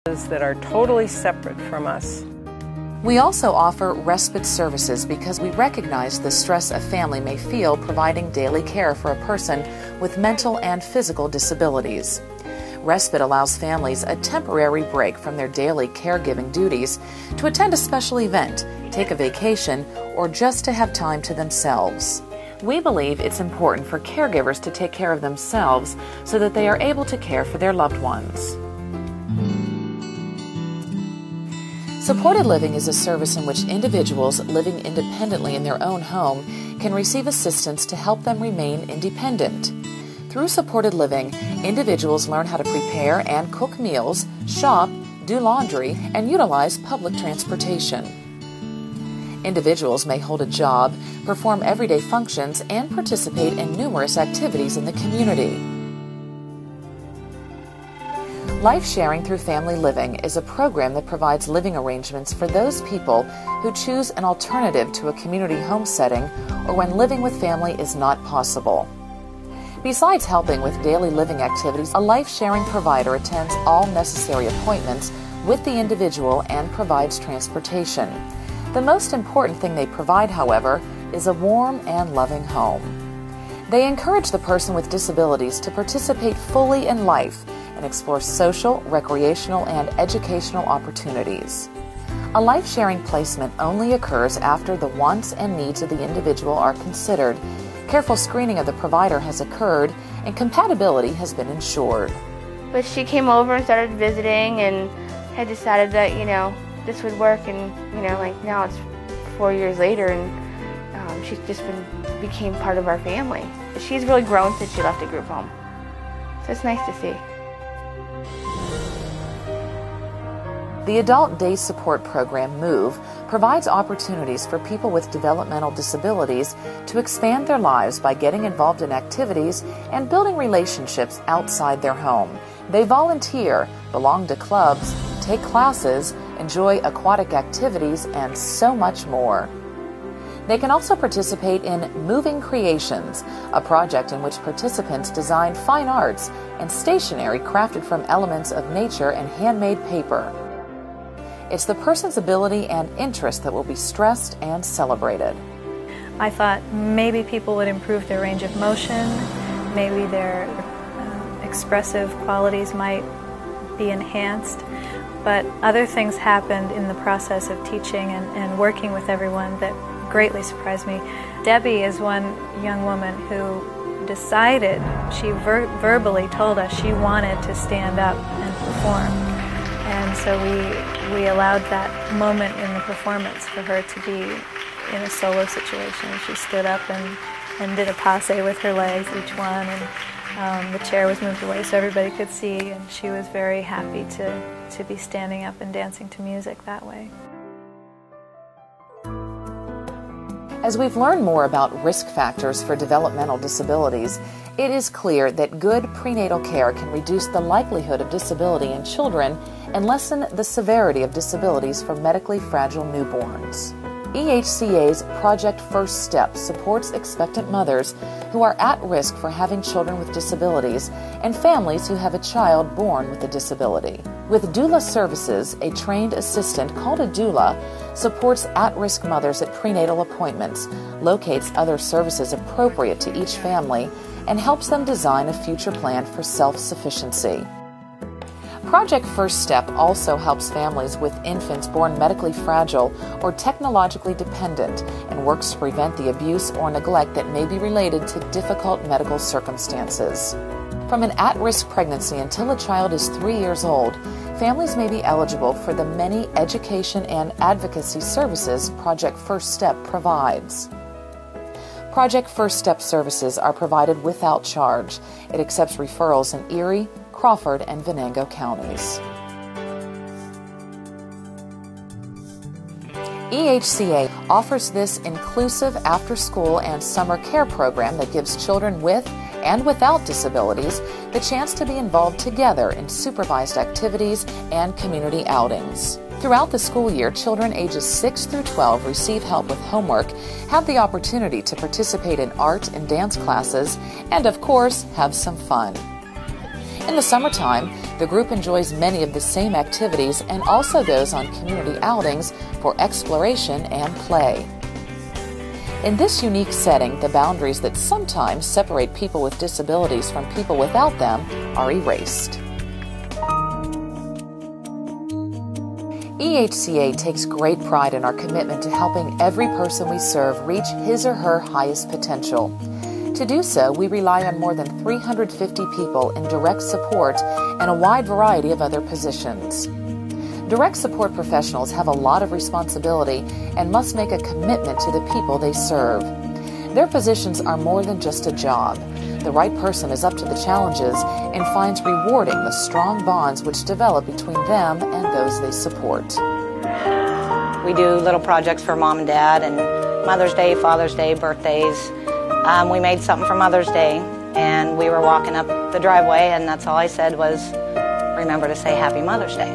that are totally separate from us. We also offer respite services because we recognize the stress a family may feel providing daily care for a person with mental and physical disabilities. Respite allows families a temporary break from their daily caregiving duties to attend a special event, take a vacation, or just to have time to themselves. We believe it's important for caregivers to take care of themselves so that they are able to care for their loved ones. Supported living is a service in which individuals living independently in their own home can receive assistance to help them remain independent. Through supported living, individuals learn how to prepare and cook meals, shop, do laundry, and utilize public transportation. Individuals may hold a job, perform everyday functions, and participate in numerous activities in the community. Life Sharing Through Family Living is a program that provides living arrangements for those people who choose an alternative to a community home setting or when living with family is not possible. Besides helping with daily living activities, a life-sharing provider attends all necessary appointments with the individual and provides transportation. The most important thing they provide, however, is a warm and loving home. They encourage the person with disabilities to participate fully in life and explore social, recreational, and educational opportunities. A life-sharing placement only occurs after the wants and needs of the individual are considered, careful screening of the provider has occurred, and compatibility has been ensured. But she came over and started visiting and had decided that, this would work, and, now it's 4 years later, and she's just became part of our family. She's really grown since she left the group home. So it's nice to see. The Adult Day Support Program, MOVE, provides opportunities for people with developmental disabilities to expand their lives by getting involved in activities and building relationships outside their home. They volunteer, belong to clubs, take classes, enjoy aquatic activities, and so much more. They can also participate in Moving Creations, a project in which participants design fine arts and stationery crafted from elements of nature and handmade paper. It's the person's ability and interest that will be stressed and celebrated. I thought maybe people would improve their range of motion, maybe their expressive qualities might be enhanced, but other things happened in the process of teaching and working with everyone that greatly surprised me. Debbie is one young woman who decided, she verbally told us she wanted to stand up and perform. And so we allowed that moment in the performance for her to be in a solo situation. She stood up and did a passe with her legs, each one, and the chair was moved away so everybody could see, and she was very happy to be standing up and dancing to music that way. As we've learned more about risk factors for developmental disabilities, it is clear that good prenatal care can reduce the likelihood of disability in children and lessen the severity of disabilities for medically fragile newborns. EHCA's Project First Step supports expectant mothers who are at risk for having children with disabilities and families who have a child born with a disability. With Doula Services, a trained assistant called a doula supports at-risk mothers at prenatal appointments, locates other services appropriate to each family, and helps them design a future plan for self-sufficiency. Project First Step also helps families with infants born medically fragile or technologically dependent and works to prevent the abuse or neglect that may be related to difficult medical circumstances. From an at-risk pregnancy until a child is 3 years old, families may be eligible for the many education and advocacy services Project First Step provides. Project First Step services are provided without charge. It accepts referrals in Erie, Crawford, and Venango counties. EHCA offers this inclusive after-school and summer care program that gives children with and without disabilities the chance to be involved together in supervised activities and community outings. Throughout the school year, children ages 6 through 12 receive help with homework, have the opportunity to participate in art and dance classes, and of course, have some fun. In the summertime, The group enjoys many of the same activities and also goes on community outings for exploration and play. In this unique setting, the boundaries that sometimes separate people with disabilities from people without them are erased. EHCA takes great pride in our commitment to helping every person we serve reach his or her highest potential. To do so, we rely on more than 350 people in direct support and a wide variety of other positions. Direct support professionals have a lot of responsibility and must make a commitment to the people they serve. Their positions are more than just a job. The right person is up to the challenges and finds rewarding the strong bonds which develop between them and those they support. We do little projects for Mom and Dad, and Mother's Day, Father's Day, birthdays. We made something for Mother's Day, and we were walking up the driveway, and that's all I said was, remember to say Happy Mother's Day.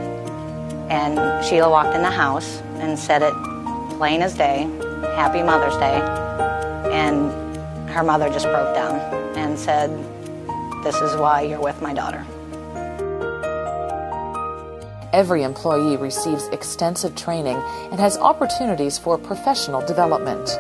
And Sheila walked in the house and said it plain as day, Happy Mother's Day. And her mother just broke down and said, this is why you're with my daughter. Every employee receives extensive training and has opportunities for professional development.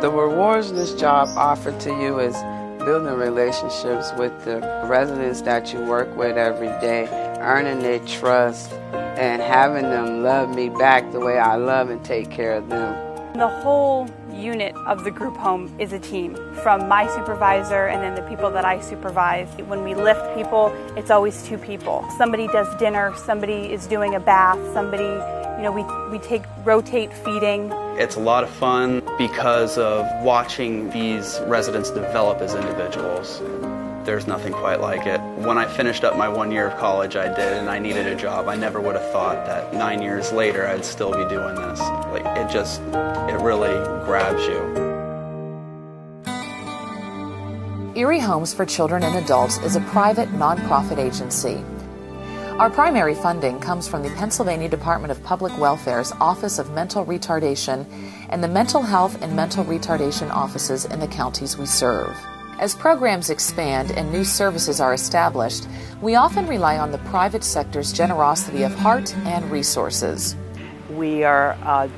The rewards this job offer to you is building relationships with the residents that you work with every day, earning their trust, and having them love me back the way I love and take care of them. The whole unit of the group home is a team, from my supervisor and then the people that I supervise. When we lift people, it's always two people. Somebody does dinner, somebody is doing a bath, somebody, we rotate feeding. It's a lot of fun because of watching these residents develop as individuals. There's nothing quite like it. When I finished up my 1 year of college, I did, and I needed a job. I never would have thought that 9 years later I'd still be doing this. It really grabs you. Erie Homes for Children and Adults is a private, nonprofit agency. Our primary funding comes from the Pennsylvania Department of Public Welfare's Office of Mental Retardation and the Mental Health and Mental Retardation offices in the counties we serve. As programs expand and new services are established, we often rely on the private sector's generosity of heart and resources. We are a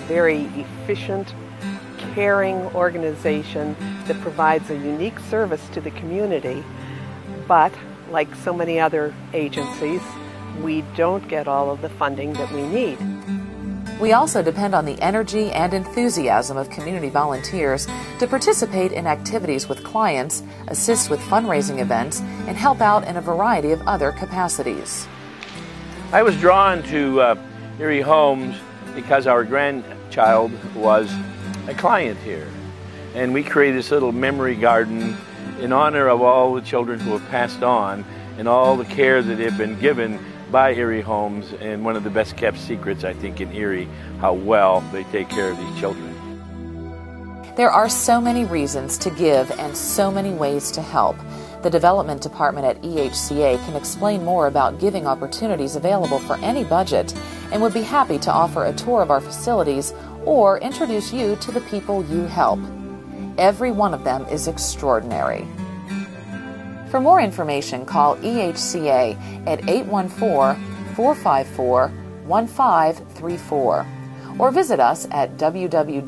very efficient, caring organization that provides a unique service to the community, but like so many other agencies, we don't get all of the funding that we need. We also depend on the energy and enthusiasm of community volunteers to participate in activities with clients, assist with fundraising events, and help out in a variety of other capacities. I was drawn to Erie Homes because our grandchild was a client here. And we created this little memory garden in honor of all the children who have passed on and all the care that they've been given by Erie Homes, and one of the best kept secrets, I think, in Erie, how well they take care of these children. There are so many reasons to give and so many ways to help. The Development Department at EHCA can explain more about giving opportunities available for any budget and would be happy to offer a tour of our facilities or introduce you to the people you help. Every one of them is extraordinary. For more information, call EHCA at 814-454-1534 or visit us at www.ehca.org.